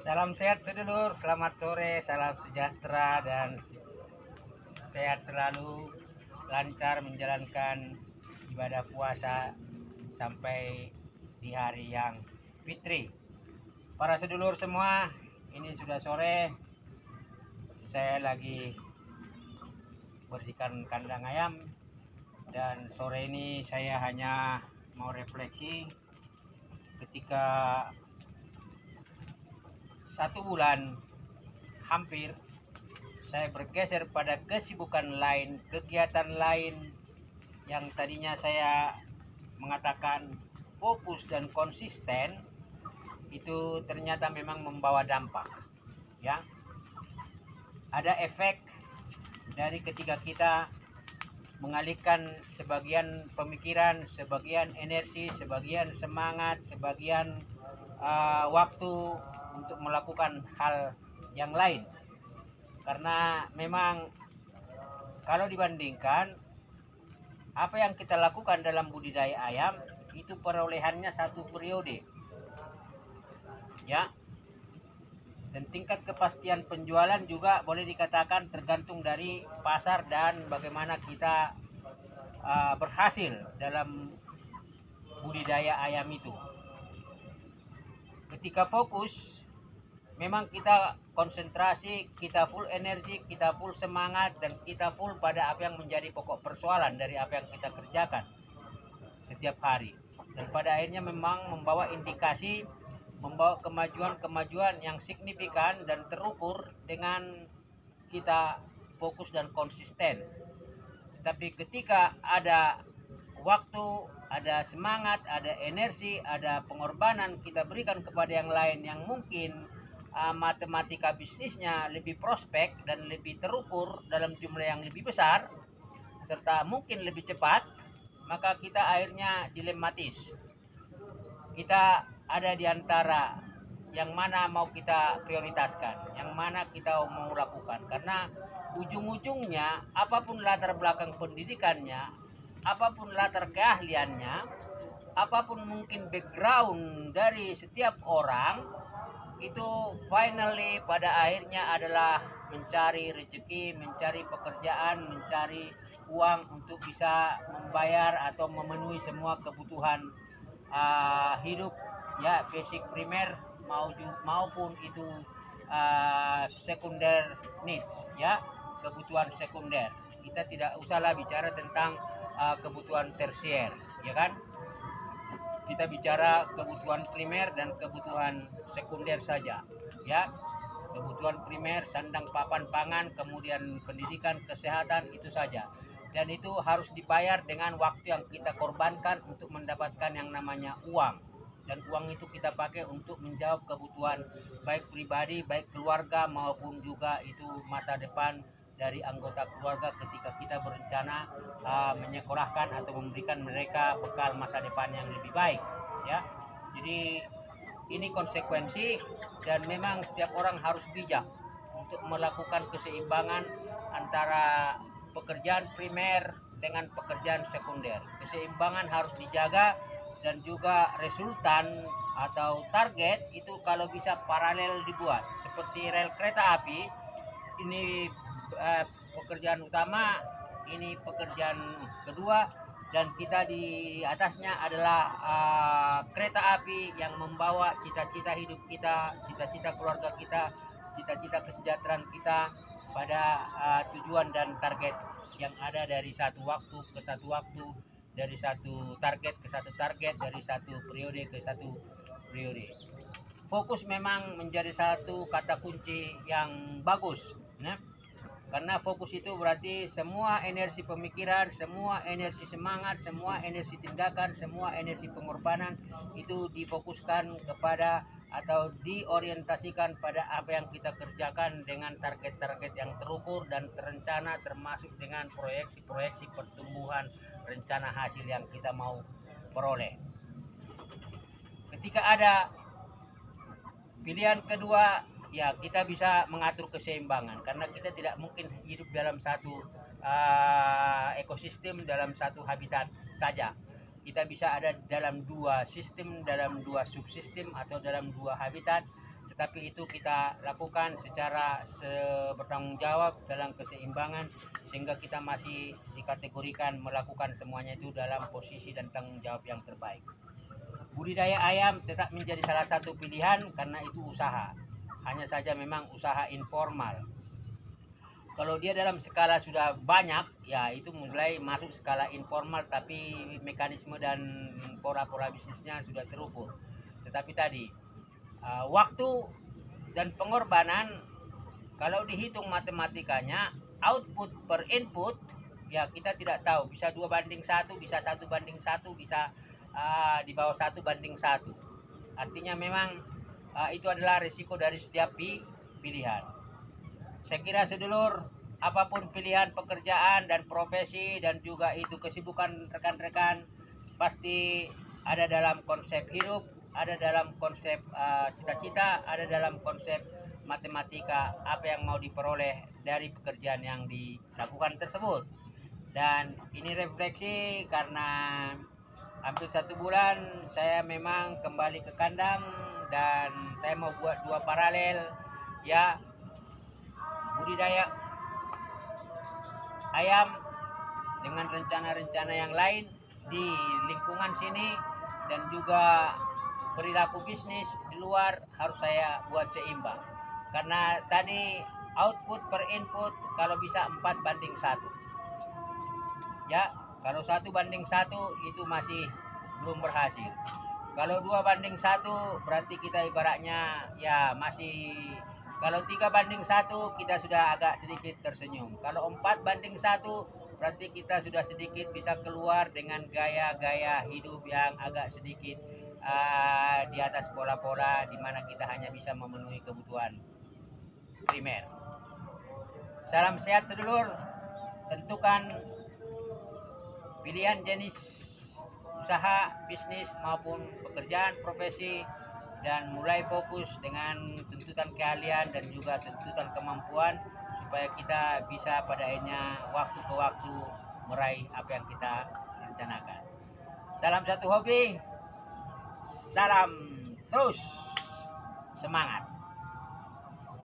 Salam sehat sedulur, selamat sore, salam sejahtera dan sehat selalu, lancar menjalankan ibadah puasa sampai di hari yang fitri. Para sedulur semua, ini sudah sore, saya lagi bersihkan kandang ayam dan sore ini saya hanya mau refleksi ketika 1 bulan hampir saya bergeser pada kesibukan lain, kegiatan lain yang tadinya saya mengatakan fokus dan konsisten, itu ternyata memang membawa dampak. Ya, ada efek dari ketika kita mengalihkan sebagian pemikiran, sebagian energi, sebagian semangat, sebagian waktu untuk melakukan hal yang lain. Karena memang kalau dibandingkan apa yang kita lakukan dalam budidaya ayam itu perolehannya 1 periode, ya, dan tingkat kepastian penjualan juga boleh dikatakan tergantung dari pasar dan bagaimana kita berhasil dalam budidaya ayam itu. Ketika fokus, memang kita konsentrasi, kita full energi, kita full semangat, dan kita full pada apa yang menjadi pokok persoalan dari apa yang kita kerjakan setiap hari. Dan pada akhirnya memang membawa indikasi, membawa kemajuan-kemajuan yang signifikan dan terukur dengan kita fokus dan konsisten. Tapi ketika ada waktu, ada semangat, ada energi, ada pengorbanan kita berikan kepada yang lain yang mungkin matematika bisnisnya lebih prospek dan lebih terukur dalam jumlah yang lebih besar serta mungkin lebih cepat, maka kita akhirnya dilematis. Kita ada di antara yang mana mau kita prioritaskan, yang mana kita mau lakukan, karena ujung-ujungnya apapun latar belakang pendidikannya, apapun latar keahliannya, apapun mungkin background dari setiap orang, itu finally pada akhirnya adalah mencari rezeki, mencari pekerjaan, mencari uang untuk bisa membayar atau memenuhi semua kebutuhan hidup, ya, basic primer maupun itu sekunder needs, ya, kebutuhan sekunder. Kita tidak usahlah bicara tentang kebutuhan tersier, ya kan? Kita bicara kebutuhan primer dan kebutuhan sekunder saja, ya. Kebutuhan primer sandang papan pangan, kemudian pendidikan, kesehatan, itu saja. Dan itu harus dibayar dengan waktu yang kita korbankan untuk mendapatkan yang namanya uang. Dan uang itu kita pakai untuk menjawab kebutuhan baik pribadi, baik keluarga, maupun juga itu masa depan dari anggota keluarga ketika kita berencana menyekolahkan atau memberikan mereka bekal masa depan yang lebih baik, ya. Jadi ini konsekuensi, dan memang setiap orang harus bijak untuk melakukan keseimbangan antara pekerjaan primer dengan pekerjaan sekunder. Keseimbangan harus dijaga, dan juga resultan atau target itu kalau bisa paralel dibuat seperti rel kereta api. Ini pekerjaan utama, ini pekerjaan kedua, dan kita di atasnya adalah kereta api yang membawa cita-cita hidup kita, cita-cita keluarga kita, cita-cita kesejahteraan kita pada tujuan dan target yang ada dari satu waktu ke satu waktu, dari satu target ke satu target, dari satu periode ke satu periode. Fokus memang menjadi satu kata kunci yang bagus, ya? Karena fokus itu berarti semua energi pemikiran, semua energi semangat, semua energi tindakan, semua energi pengorbanan itu difokuskan kepada atau diorientasikan pada apa yang kita kerjakan dengan target-target yang terukur dan terencana, termasuk dengan proyeksi-proyeksi pertumbuhan rencana hasil yang kita mau peroleh. Ketika ada pilihan kedua, ya, kita bisa mengatur keseimbangan, karena kita tidak mungkin hidup dalam satu ekosistem, dalam satu habitat saja. Kita bisa ada dalam dua sistem, dalam dua subsistem, atau dalam dua habitat, tetapi itu kita lakukan secara bertanggung jawab dalam keseimbangan, sehingga kita masih dikategorikan melakukan semuanya itu dalam posisi dan tanggung jawab yang terbaik. Budidaya ayam tetap menjadi salah satu pilihan karena itu usaha, hanya saja memang usaha informal. Kalau dia dalam skala sudah banyak, ya itu mulai masuk skala informal, tapi mekanisme dan pola-pola bisnisnya sudah terukur. Tetapi tadi waktu dan pengorbanan, kalau dihitung matematikanya, output per input, ya kita tidak tahu, bisa 2:1, bisa 1:1, bisa di bawah 1:1. Artinya memang itu adalah risiko dari setiap pilihan. Saya kira sedulur, apapun pilihan pekerjaan dan profesi dan juga itu kesibukan rekan-rekan, pasti ada dalam konsep hidup, ada dalam konsep cita-cita, ada dalam konsep matematika apa yang mau diperoleh dari pekerjaan yang dilakukan tersebut. Dan ini refleksi karena hampir 1 bulan saya memang kembali ke kandang dan saya mau buat 2 paralel, ya, budidaya ayam dengan rencana-rencana yang lain di lingkungan sini, dan juga perilaku bisnis di luar harus saya buat seimbang. Karena tadi output per input kalau bisa 4:1. Ya, kalau 1:1 itu masih belum berhasil. Kalau 2:1 berarti kita ibaratnya ya masih. Kalau 3:1 kita sudah agak sedikit tersenyum. Kalau 4:1 berarti kita sudah sedikit bisa keluar dengan gaya-gaya hidup yang agak sedikit di atas pola-pola di mana kita hanya bisa memenuhi kebutuhan primer. Salam sehat sedulur. Tentukan pilihan jenis usaha, bisnis maupun pekerjaan, profesi, dan mulai fokus dengan tuntutan keahlian dan juga tuntutan kemampuan supaya kita bisa pada akhirnya waktu ke waktu meraih apa yang kita rencanakan. Salam satu hobi, salam terus semangat.